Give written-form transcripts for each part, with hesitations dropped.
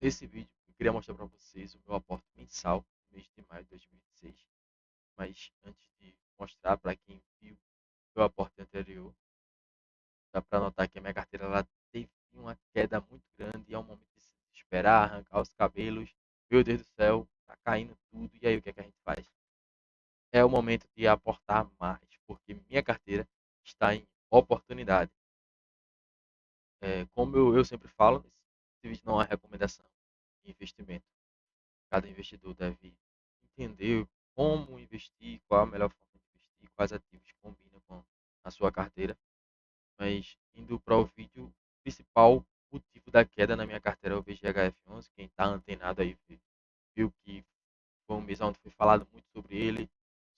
Nesse vídeo, eu queria mostrar para vocês o meu aporte mensal no mês de maio de 2026. Mas antes de mostrar para quem viu o meu aporte anterior, dá para notar que a minha carteira ela teve uma queda muito grande e é um momento de se desesperar, arrancar os cabelos. Meu Deus do céu, tá caindo tudo. E aí, o que é que a gente faz? É o momento de aportar mais, porque minha carteira está em oportunidade. Como eu sempre falo, esse vídeo não é recomendação de investimento. Cada investidor deve entender como investir, qual a melhor forma de investir, quais ativos combinam com a sua carteira. Mas indo para o vídeo, o principal motivo da queda na minha carteira é o VGHF11. Quem está antenado aí viu que foi um mês onde foi falado muito sobre ele,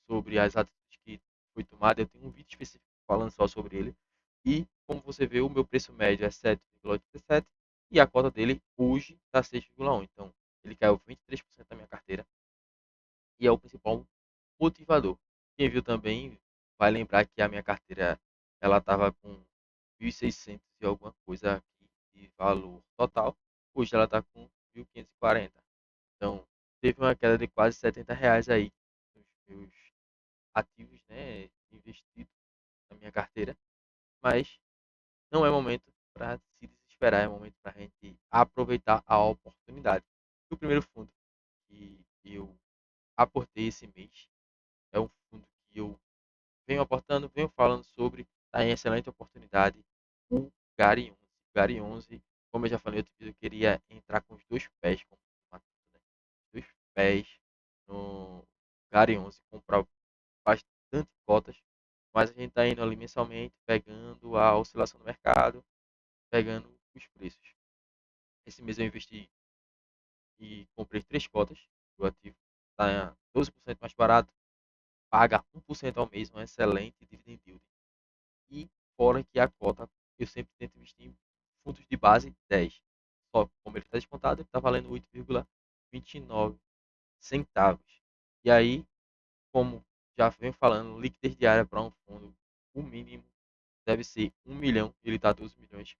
sobre as atitudes que foi tomada. Eu tenho um vídeo específico falando só sobre ele. E como você vê, o meu preço médio é 7,87 e a cota dele hoje está 6,1. Então ele caiu 23% da minha carteira e é o principal motivador. Quem viu também vai lembrar que a minha carteira ela estava com 1.600 e alguma coisa aqui de valor total. Hoje ela está com 1.540. Então teve uma queda de quase R$ 70 aí nos meus ativos, né, investidos na minha carteira. Mas não é momento para se desesperar, é momento para a gente aproveitar a oportunidade. O primeiro fundo que eu aportei esse mês é um fundo que eu venho aportando, venho falando sobre, está em excelente oportunidade, o Gari 11. O Gari 11, como eu já falei, eu queria entrar com os dois pés, como né? Dois pés no Gari 11, comprar bastante cotas, mas a gente está indo ali mensalmente, pegando a oscilação do mercado, pegando os preços. Esse mês eu investi e comprei três cotas do ativo, está 12% mais barato, paga 1% ao mês, um excelente dividend yield. E fora que a cota, eu sempre tento investir em fundos de base 10. Só como ele está descontado, ele está valendo 8,29 centavos. E aí, como já venho falando, liquidez diária para um fundo, o mínimo deve ser 1 milhão, ele está 12 milhões.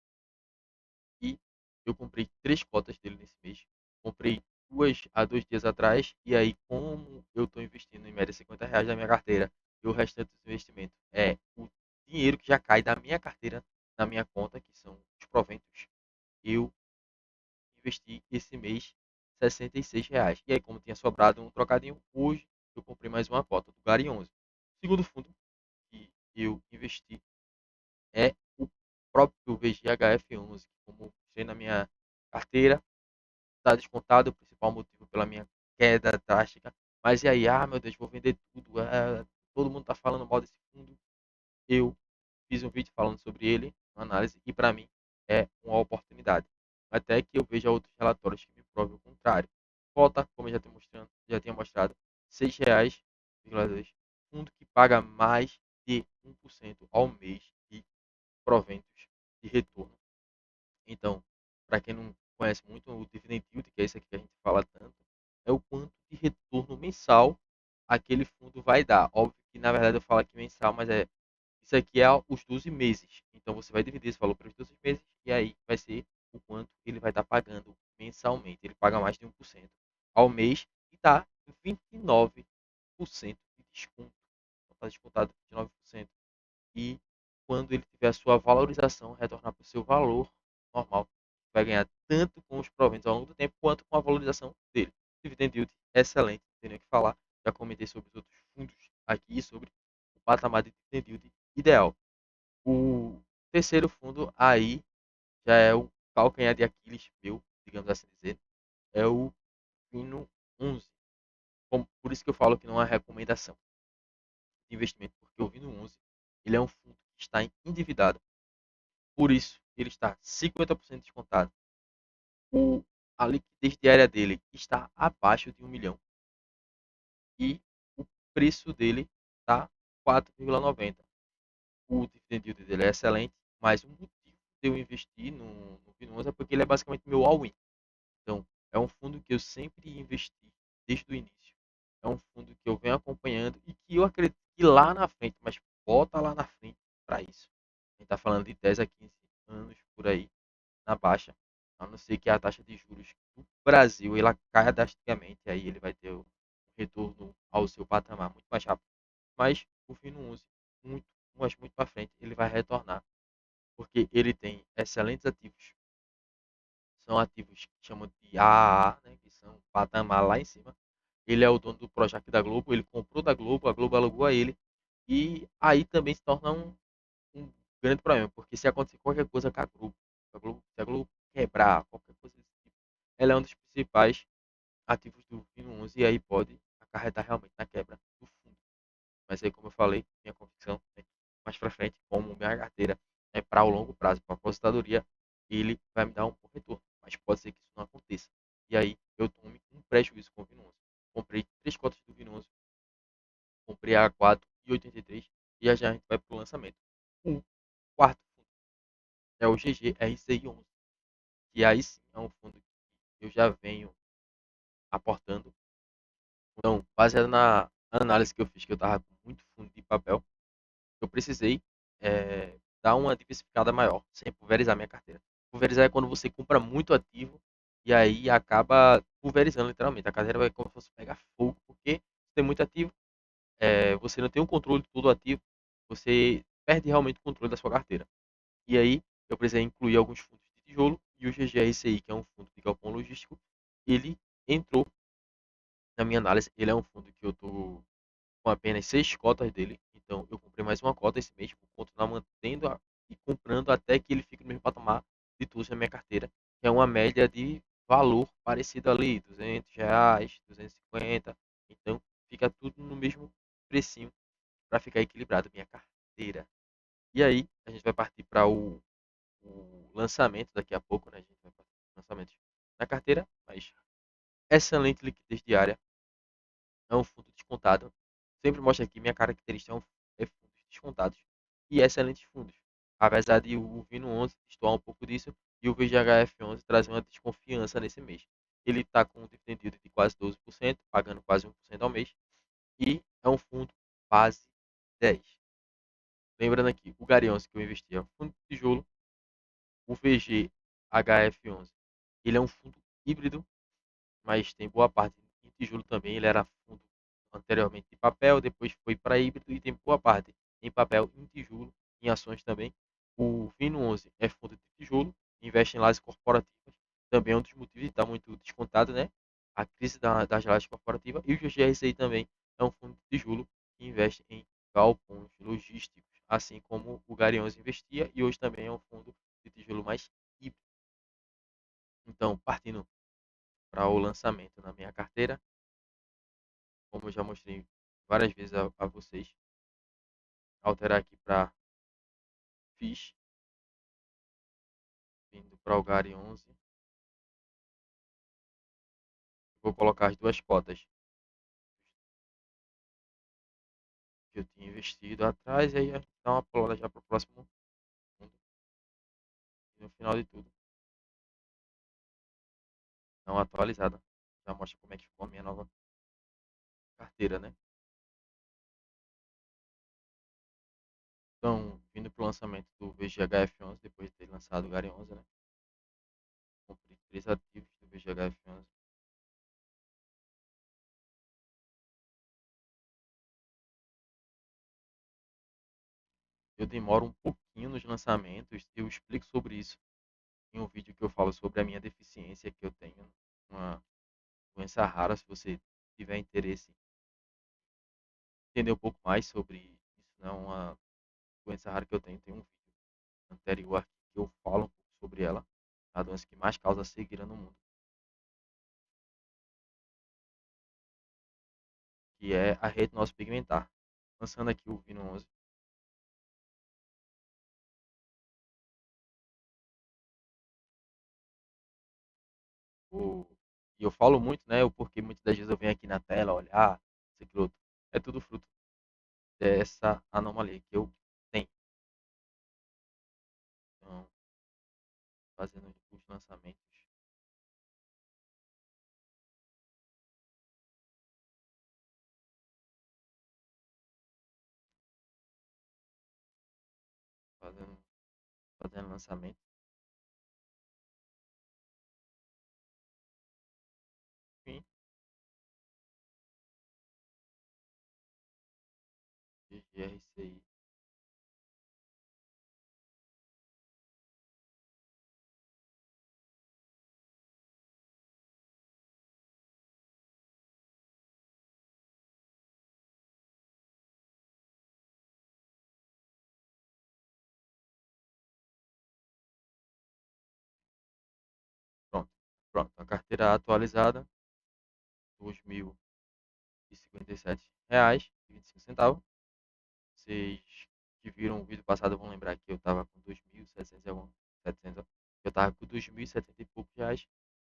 E eu comprei três cotas dele nesse mês. Comprei duas há 2 dias atrás. E aí, como eu estou investindo em média R$ 50 na minha carteira, e o restante dos investimentos é o dinheiro que já cai da minha carteira, na minha conta, que são os proventos, eu investi esse mês R$ 66. E aí, como tinha sobrado um trocadinho, hoje eu comprei mais uma cota do Gari 11. O segundo fundo que eu investi é o próprio VGHF11, que como sei na minha carteira, está descontado, o principal motivo pela minha queda drástica. Mas e aí, meu Deus, vou vender tudo. Todo mundo está falando mal desse fundo. Eu fiz um vídeo falando sobre ele, uma análise, e para mim é uma oportunidade. Até que eu veja outros relatórios que me provem o contrário. Cota, como eu já tinha mostrado, R$ 6,2. Fundo que paga mais de 1% ao mês de proventos de retorno. Então, para quem não conhece muito o dividend yield, que é isso aqui que a gente fala tanto, é o quanto de retorno mensal aquele fundo vai dar. Óbvio que na verdade eu falo aqui mensal, mas isso aqui é os 12 meses. Então você vai dividir esse valor pelos 12 meses e aí vai ser o quanto ele vai estar pagando mensalmente. Ele paga mais de 1% ao mês e está 29% de desconto. Está descontado 29%. E quando ele tiver a sua valorização, retornar para o seu valor normal, vai ganhar tanto com os proventos ao longo do tempo quanto com a valorização dele. Dividend yield excelente, não tem nem o que falar. Já comentei sobre os outros fundos aqui, sobre o patamar de dividend yield ideal. O terceiro fundo aí já é o calcanhar de Aquiles meu, digamos assim dizer, é o Fino 11. Por isso que eu falo que não é recomendação de investimento, porque o Vino 11 ele é um fundo que está endividado. Por isso, ele está 50% descontado. A liquidez diária dele está abaixo de 1 milhão. E o preço dele está 4,90. O dividend yield dele é excelente, mas o motivo de eu investir no Vinosa é porque ele é basicamente meu all-in. Então, é um fundo que eu sempre investi desde o início. É um fundo que eu venho acompanhando e que eu acredito que lá na frente, mas bota lá na frente para isso. A gente está falando de 10 a 15 anos por aí na baixa, a não ser que a taxa de juros do Brasil ela caia drasticamente, aí ele vai ter um retorno ao seu patamar muito mais rápido. Mas o Fino 11, muito, mas muito para frente, ele vai retornar, porque ele tem excelentes ativos. São ativos que chamam de AAA, né, que são patamar lá em cima. Ele é o dono do Projac da Globo, ele comprou da Globo, a Globo alugou a ele. E aí também se torna um grande problema, porque se acontecer qualquer coisa com se a Globo quebrar, qualquer coisa desse tipo, ela é um dos principais ativos do Fino 11 e aí pode acarretar realmente na quebra do fundo. Mas aí, como eu falei, minha convicção é que mais para frente, como minha carteira é para o longo prazo, para a aposentadoria, ele vai me dar um bom retorno. Mas pode ser que isso não aconteça. E aí eu tome um prejuízo com o Vino 11. Comprei 3 cotas do Vino 11, comprei a 4,83 e já a gente vai para o lançamento. O quarto fundo é o GGRCI11, que aí sim é um fundo que eu já venho aportando. Então, baseado na análise que eu fiz, que eu estava com muito fundo de papel, eu precisei dar uma diversificada maior, sem pulverizar minha carteira. Pulverizar é quando você compra muito ativo e aí acaba pulverizando literalmente. A carteira vai como se fosse pegar fogo, porque tem muito ativo, você não tem o controle de todo o ativo, você perde realmente o controle da sua carteira. E aí eu precisei incluir alguns fundos de tijolo e o GGRCI, que é um fundo de galpão logístico, ele entrou na minha análise. Ele é um fundo que eu estou com apenas 6 cotas dele. Então eu comprei mais uma cota esse mês, vou continuar mantendo e comprando até que ele fique no mesmo patamar de tudo na minha carteira, que é uma média de valor parecido ali, R$ 200, 250. Então fica tudo no mesmo precinho para ficar equilibrado minha carteira. E aí a gente vai partir para o lançamento daqui a pouco, né? A gente vai partir para lançamentos na carteira, mas excelente liquidez diária, é um fundo descontado. Sempre mostra aqui minha característica é fundos descontados e excelentes fundos. Apesar de o Vino 11 destoar um pouco disso e o VGHF 11 trazer uma desconfiança nesse mês. Ele está com um dividend yield de quase 12%, pagando quase 1% ao mês e é um fundo base 10. Lembrando aqui, o Gari 11 que eu investi é um fundo de tijolo, o VGHF 11 ele é um fundo híbrido, mas tem boa parte em tijolo também. Ele era fundo anteriormente de papel, depois foi para híbrido e tem boa parte em papel, em tijolo, em ações também. O Vino 11 é fundo de tijolo, investe em lajes corporativas, também é um dos motivos de estar muito descontado, né? A crise das lajes corporativas. E o GGRCI também é um fundo de tijolo que investe em galpões logísticos, assim como o Gari 11 investia e hoje também é um fundo de tijolo mais híbrido. Então, partindo para o lançamento na minha carteira, como eu já mostrei várias vezes a vocês, alterar aqui para FIS, vindo para o Gari 11. Vou colocar as 2 cotas que eu tinha investido atrás e aí a gente dá uma pulada já para o próximo fundo. E no final de tudo, dá uma atualizada. Já mostra como é que ficou a minha nova carteira, né? Então, vindo para o lançamento do VGHF11, depois de ter lançado o Gari 11, né? Comprei 3 ativos do VGHF11. Eu demoro um pouquinho nos lançamentos, eu explico sobre isso em um vídeo que eu falo sobre a minha deficiência que eu tenho, uma doença rara. Se você tiver interesse em entender um pouco mais sobre isso, não é uma doença rara que eu tenho, tem um vídeo anterior aqui que eu falo um pouco sobre ela, a doença que mais causa cegueira no mundo, que é a retinose pigmentar. Lançando aqui o Vino 11, o... e eu falo muito, né, o porquê muitas das vezes eu venho aqui na tela olhar, isso, aquilo, outro. É tudo fruto dessa anomalia que eu tenho. Então, fazendo os lançamentos, fazendo, fazendo lançamento. GRCI. Pronto. Pronto. A carteira atualizada, R$ 2.057,25. Vocês que viram o vídeo passado vão lembrar que eu estava com 2.700 e algum, 700, ó. Eu estava com 2.070 e poucos reais.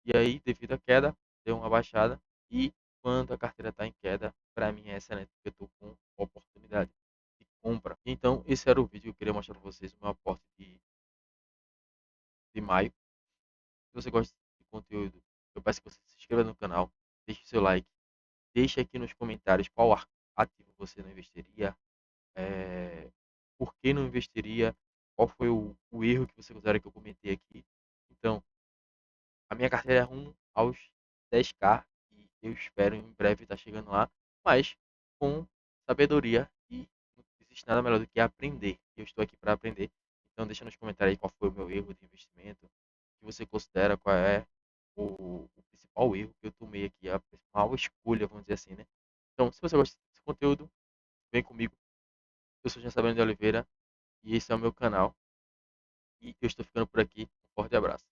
E aí, devido à queda, deu uma baixada. E quando a carteira está em queda, para mim é excelente, porque eu estou com oportunidade de compra. Então, esse era o vídeo que eu queria mostrar para vocês, o meu aporte de maio. Se você gosta de conteúdo, eu peço que você se inscreva no canal, deixe seu like, deixe aqui nos comentários qual ativo você não investiria, é, por que não investiria, qual foi o erro que você considera que eu comentei aqui. Então, a minha carteira é rumo aos 10k e eu espero em breve estar chegando lá, mas com sabedoria e não existe nada melhor do que aprender. Eu estou aqui para aprender. Então, deixa nos comentários aí qual foi o meu erro de investimento, o que você considera qual é o principal erro que eu tomei aqui, a principal escolha, vamos dizer assim, né? Então, se você gosta desse conteúdo, vem comigo. Eu sou Jean Sabino de Oliveira e esse é o meu canal. E eu estou ficando por aqui. Um forte abraço.